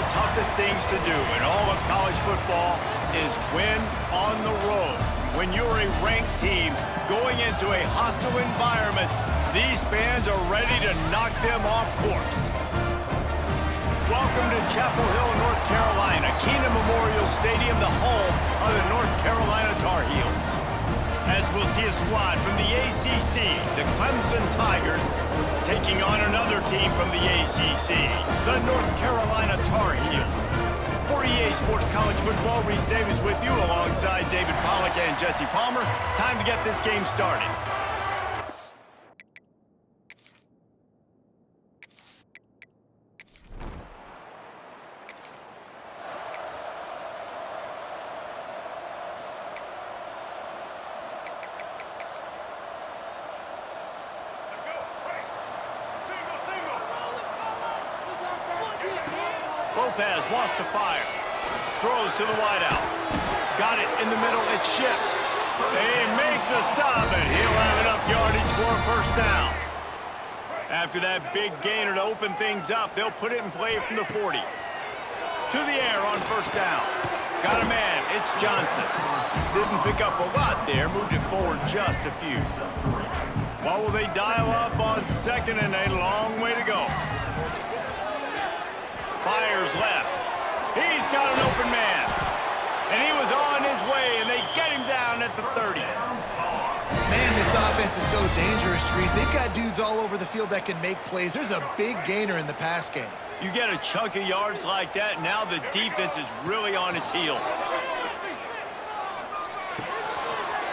the toughest things to do in all of college football is win on the road. When you're a ranked team going into a hostile environment, these fans are ready to knock them off course. Welcome to Chapel Hill, North Carolina, Keenan Memorial Stadium, the home of the North Carolina Tar Heels. As we'll see a squad from the ACC, the Clemson Tigers, taking on another team from the ACC, the North Carolina Tar Heels. For EA Sports College Football, Reese Davis with you alongside David Pollack and Jesse Palmer. Time to get this game started. Lopez wants to fire. Throws to the wideout. Got it in the middle. It's Ship. They make the stop, and he'll have enough yardage for a first down. After that big gainer to open things up, they'll put it in play from the 40. To the air on first down. Got a man. It's Johnson. Didn't pick up a lot there. Moved it forward just a few. What will they dial up on second and a long way to go? Fires left. He's got an open man. And he was on his way, and they get him down at the 30. Man, this offense is so dangerous, Reese. They've got dudes all over the field that can make plays. There's a big gainer in the pass game. You get a chunk of yards like that, now the defense is really on its heels.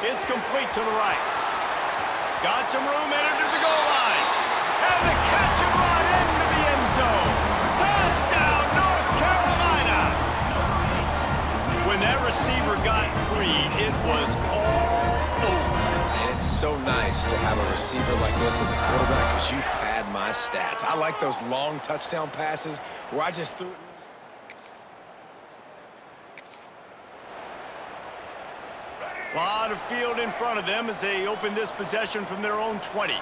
It's complete to the right. Got some room, entered to the goal line. And the catch and run into the end zone. Touchdown, North Carolina! When that receiver got free, it was all over. And it's so nice to have a receiver like this as a quarterback because you pad my stats. I like those long touchdown passes where I just threw it. Lot of field in front of them as they open this possession from their own 20.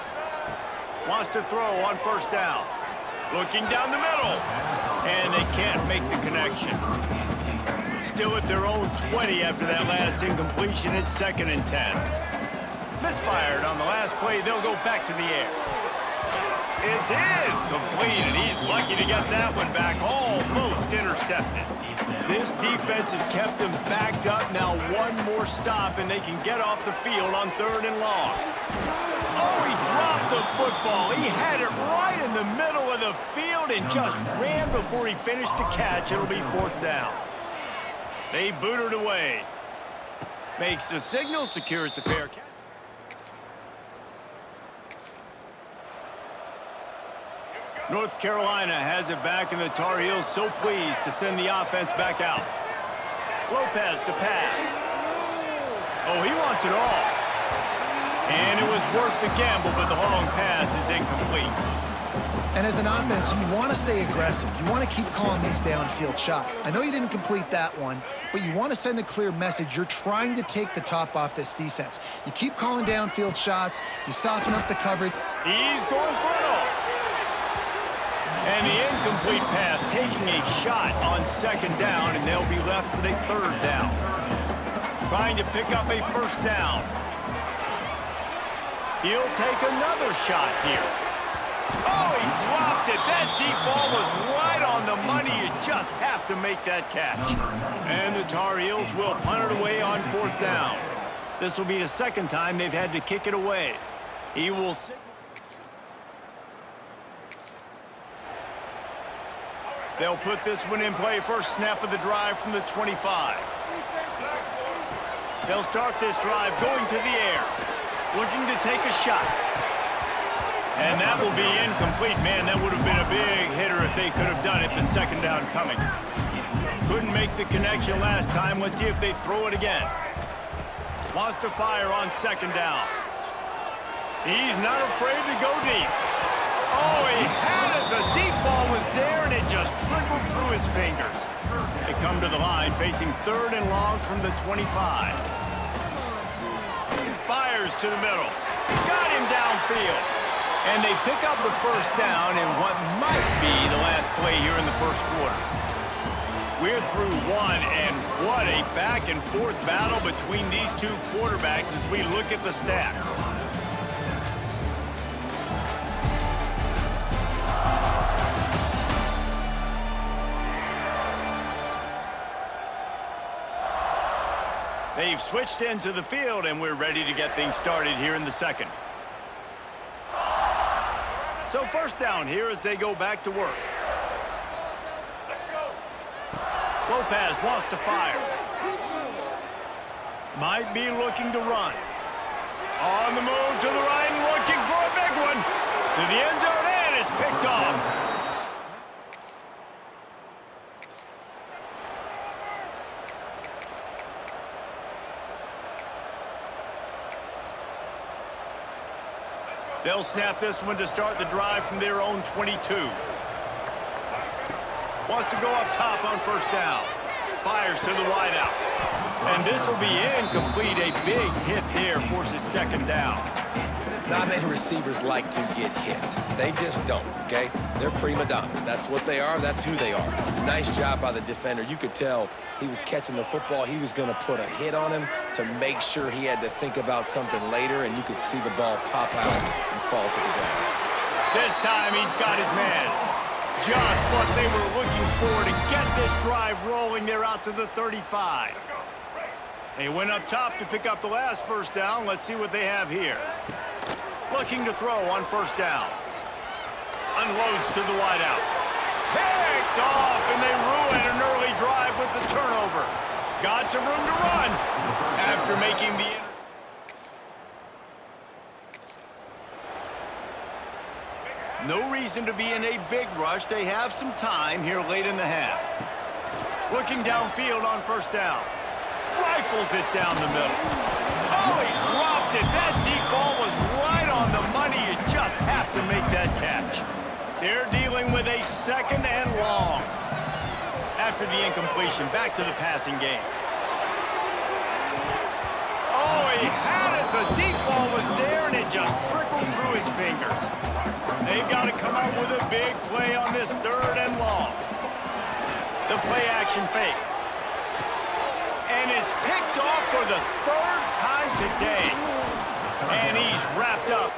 Wants to throw on first down. Looking down the middle. And they can't make the connection. Still at their own 20 after that last incompletion. It's 2nd and 10. Misfired on the last play. They'll go back to the air. It's incomplete, and he's lucky to get that one back. Almost intercepted. This defense has kept them backed up. Now one more stop, and they can get off the field on 3rd and long. Oh, he dropped the football. He had it right in the middle of the field and just ran before he finished the catch. It'll be 4th down. They boot it away. Makes the signal, secures the fair catch. North Carolina has it back, and the Tar Heels so pleased to send the offense back out. Lopez to pass. Oh, he wants it all. And it was worth the gamble, but the long pass is incomplete. And as an offense, you want to stay aggressive. You want to keep calling these downfield shots. I know you didn't complete that one, but you want to send a clear message. You're trying to take the top off this defense. You keep calling downfield shots. You soften up the coverage. He's going for it all. And the incomplete pass taking a shot on 2nd down, and they'll be left with a 3rd down. Trying to pick up a first down. He'll take another shot here. Oh, he dropped it. That deep ball was right on the money. You just have to make that catch. And the Tar Heels will punt it away on 4th down. This will be the 2nd time they've had to kick it away. He will sit. They'll put this one in play. First snap of the drive from the 25. They'll start this drive going to the air. Looking to take a shot. And that will be incomplete. Man, that would have been a big hitter if they could have done it, but 2nd down coming. Couldn't make the connection last time. Let's see if they throw it again. Wants to fire on 2nd down. He's not afraid to go deep. Oh, he had it. The deep ball was there, and it just trickled through his fingers. They come to the line, facing 3rd and long from the 25. Fires to the middle. Got him downfield. And they pick up the first down in what might be the last play here in the first quarter. We're through one, and what a back-and-forth battle between these two quarterbacks as we look at the stats. They've switched into the field, and we're ready to get things started here in the second. So first down here as they go back to work. Lopez wants to fire. Might be looking to run. On the move to the right and looking for a big one. To the end zone and is picked off. They'll snap this one to start the drive from their own 22. Wants to go up top on first down. Fires to the wideout. And this will be incomplete. A big hit there forces second down. Not many receivers like to get hit. They just don't, okay? They're prima donnas. That's what they are. That's who they are. Nice job by the defender. You could tell he was catching the football. He was going to put a hit on him to make sure he had to think about something later, and you could see the ball pop out and fall to the ground. This time he's got his man. Just what they were looking for to get this drive rolling. They're out to the 35. They went up top to pick up the last first down. Let's see what they have here. Looking to throw on first down. Unloads to the wideout. Picked off, and they ruin an early drive with the turnover. Got some room to run after making the interception. No reason to be in a big rush. They have some time here late in the half. Looking downfield on first down. Rifles it down the middle. Oh, he dropped it. That deep ball was right on the money. You just have to make that catch. They're dealing with a second and long. After the incompletion, back to the passing game. Oh, he had it. The deep ball was there, and it just trickled through his fingers. They've got to come up with a big play on this third and long. The play action fake. And it's picked off for the third time today. And he's wrapped up.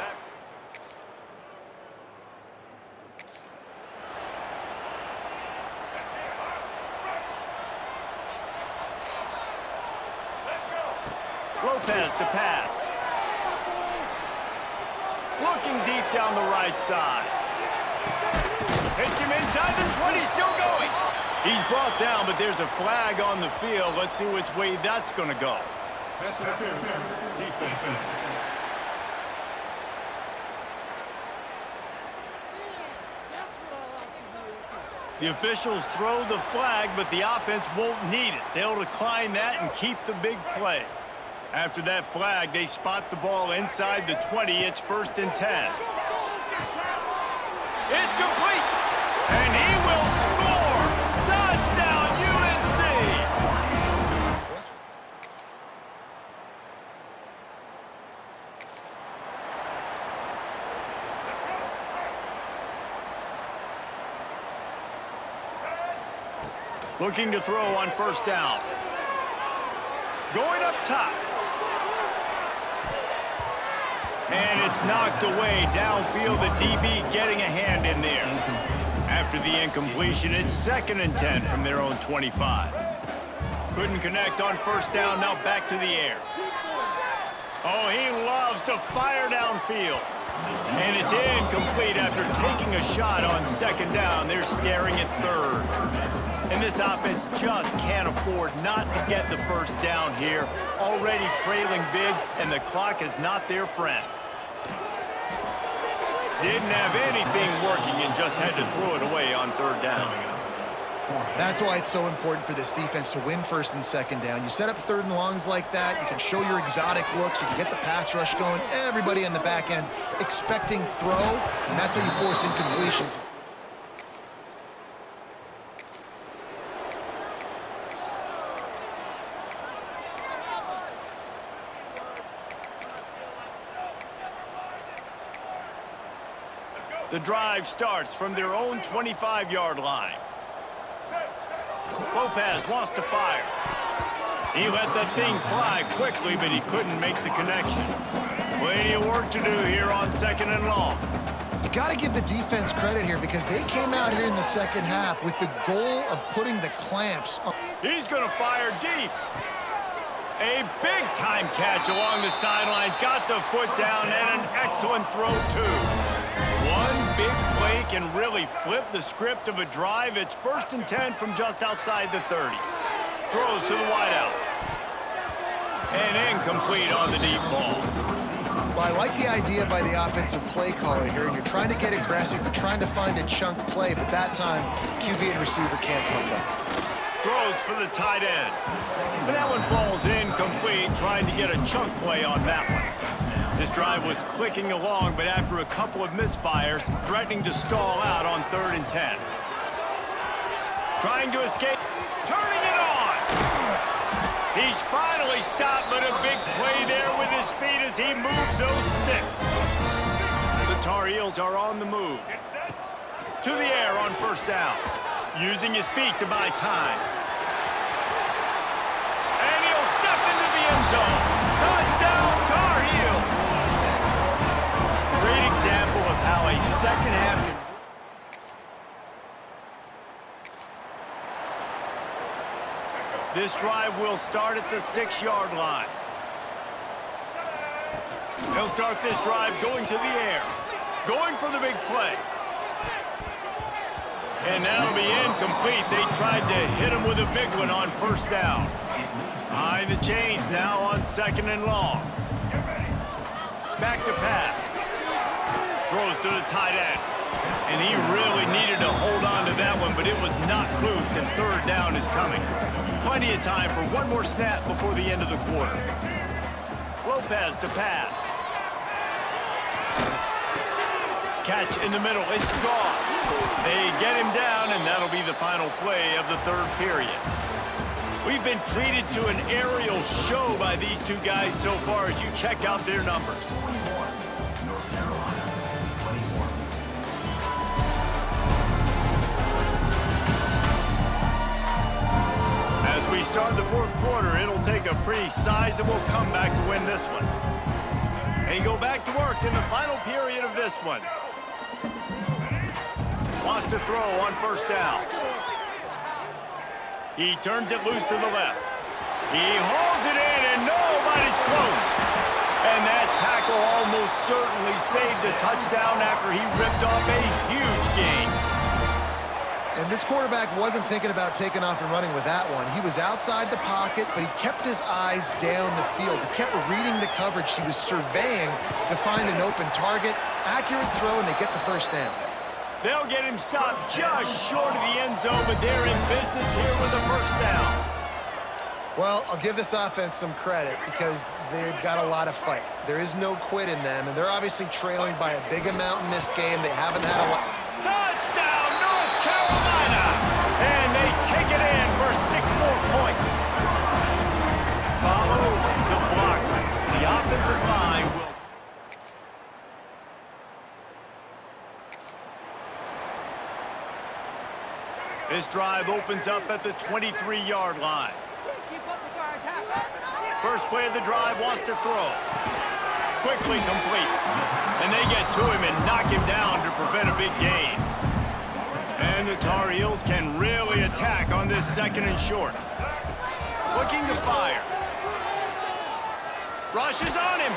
Lopez to pass. Looking deep down the right side. Hits him inside the 20, still going. He's brought down, but there's a flag on the field. Let's see which way that's going to go. Pass interference. Defense. The officials throw the flag, but the offense won't need it. They'll decline that and keep the big play. After that flag, they spot the ball inside the 20. It's 1st and 10. It's complete, and he will score. Touchdown, UNC! Looking to throw on first down. Going up top. And it's knocked away downfield. The DB getting a hand in there. After the incompletion, it's 2nd and 10 from their own 25. Couldn't connect on first down. Now back to the air. Oh, he loves to fire downfield. And it's incomplete after taking a shot on 2nd down. They're staring at 3rd. And this offense just can't afford not to get the first down here. Already trailing big, and the clock is not their friend. Didn't have anything working and just had to throw it away on 3rd down. That's why it's so important for this defense to win 1st and 2nd down. You set up 3rd and longs like that, you can show your exotic looks, you can get the pass rush going, everybody on the back end expecting throw, and that's how you force incompletions. The drive starts from their own 25-yard line. Lopez wants to fire. He let that thing fly quickly, but he couldn't make the connection. Plenty of work to do here on 2nd and long. You got to give the defense credit here because they came out here in the second half with the goal of putting the clamps on. He's going to fire deep. A big-time catch along the sidelines. Got the foot down and an excellent throw, too. One big play can really flip the script of a drive. It's 1st and 10 from just outside the 30. Throws to the wideout. And incomplete on the deep ball. Well, I like the idea by the offensive play caller here. You're trying to get aggressive. You're trying to find a chunk play, but that time, QB and receiver can't hook up. Throws for the tight end. But that one falls incomplete, trying to get a chunk play on that one. This drive was clicking along, but after a couple of misfires, threatening to stall out on 3rd and 10. Trying to escape. Turning it on! He's finally stopped, but a big play there with his feet as he moves those sticks. The Tar Heels are on the move. To the air on 1st down. Using his feet to buy time. And he'll step into the end zone. Touchdown, Tar Heels! Great example of how a second half can... This drive will start at the 6-yard line. He'll start this drive going to the air. Going for the big play. And that'll be incomplete. They tried to hit him with a big one on 1st down. Behind the chains now on 2nd and long. Back to pass. Throws to the tight end. And he really needed to hold on to that one, but it was not loose, and 3rd down is coming. Plenty of time for one more snap before the end of the quarter. Lopez to pass. Catch in the middle. It's Goff. They get him down, and that'll be the final play of the 3rd period. We've been treated to an aerial show by these two guys so far as you check out their numbers. As we start the 4th quarter, it'll take a pretty sizable comeback to win this one. And go back to work in the final period of this one. Wants to throw on 1st down. He turns it loose to the left. He hauls it in, and nobody's close. And that tackle almost certainly saved a touchdown after he ripped off a huge gain. And this quarterback wasn't thinking about taking off and running with that one. He was outside the pocket, but he kept his eyes down the field. He kept reading the coverage. He was surveying to find an open target. Accurate throw, and they get the 1st down. They'll get him stopped just short of the end zone, but they're in business here with a 1st down. Well, I'll give this offense some credit because they've got a lot of fight. There is no quit in them, and they're obviously trailing by a big amount in this game. They haven't had a lot. Touchdown, North Carolina! And they take it in for 6 more points. Follow the blockers. The offensive line will... This drive opens up at the 23-yard line. First play of the drive, wants to throw. Quickly complete. And they get to him and knock him down to prevent a big gain. And the Tar Heels can really attack on this 2nd and short. Looking to fire. Rushes on him.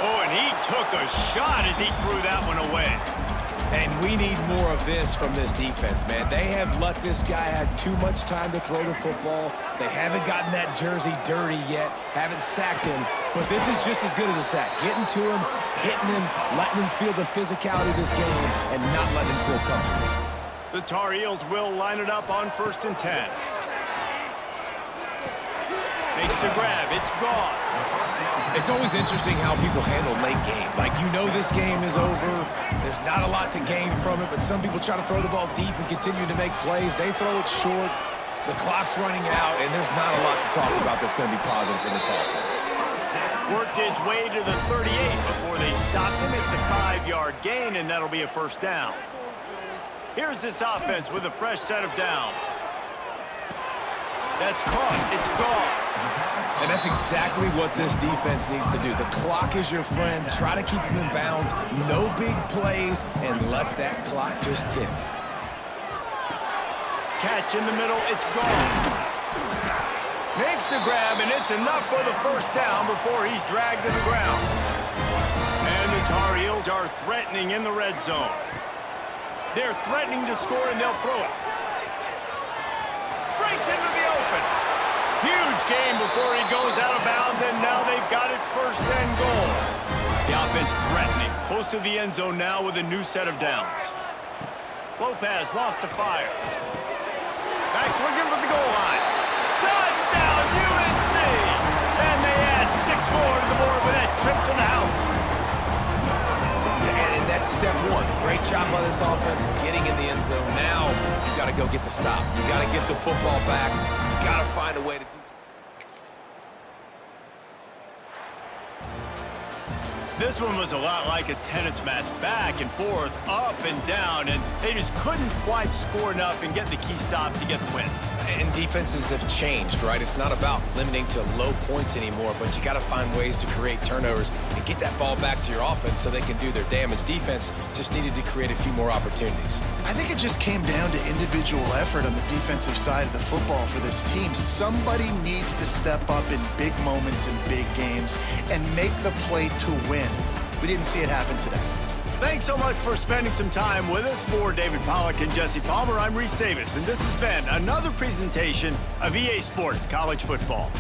Oh, and he took a shot as he threw that one away. And we need more of this from this defense, man. They have let this guy have too much time to throw the football. They haven't gotten that jersey dirty yet, haven't sacked him. But this is just as good as a sack. Getting to him, hitting him, letting him feel the physicality of this game, and not letting him feel comfortable. The Tar Heels will line it up on 1st and 10. Makes the grab. It's Goff. It's always interesting how people handle late game. Like, you know this game is over. There's not a lot to gain from it, but some people try to throw the ball deep and continue to make plays. They throw it short. The clock's running out, and there's not a lot to talk about that's going to be positive for this offense. Worked his way to the 38 before they stopped him. It's a 5-yard gain, and that'll be a 1st down. Here's this offense with a fresh set of downs. That's caught. It's gone. And that's exactly what this defense needs to do. The clock is your friend. Try to keep them in bounds. No big plays, and let that clock just tick. Catch in the middle. It's gone. Makes the grab, and it's enough for the first down before he's dragged to the ground. And the Tar Heels are threatening in the red zone. They're threatening to score, and they'll throw it. Breaks into the open. Huge gain before he goes out of bounds, and now they've got it first and goal. The offense threatening, close to the end zone now with a new set of downs. Lopez wants to fire. Back's looking for the goal line. Touchdown, UNC! And they add 6 more to the board with that trip to the house. Yeah, and that's step one. Great job by this offense getting in the end zone. Now you got to go get the stop. You got to get the football back. You got to find a way to do. This one was a lot like a tennis match, back and forth, up and down, and they just couldn't quite score enough and get the key stop to get the win. And defenses have changed, right? It's not about limiting to low points anymore, but you got to find ways to create turnovers and get that ball back to your offense so they can do their damage. Defense just needed to create a few more opportunities. I think it just came down to individual effort on the defensive side of the football for this team. Somebody needs to step up in big moments in big games and make the play to win. We didn't see it happen today. Thanks so much for spending some time with us. For David Pollack and Jesse Palmer, I'm Reese Davis, and this has been another presentation of EA Sports College Football.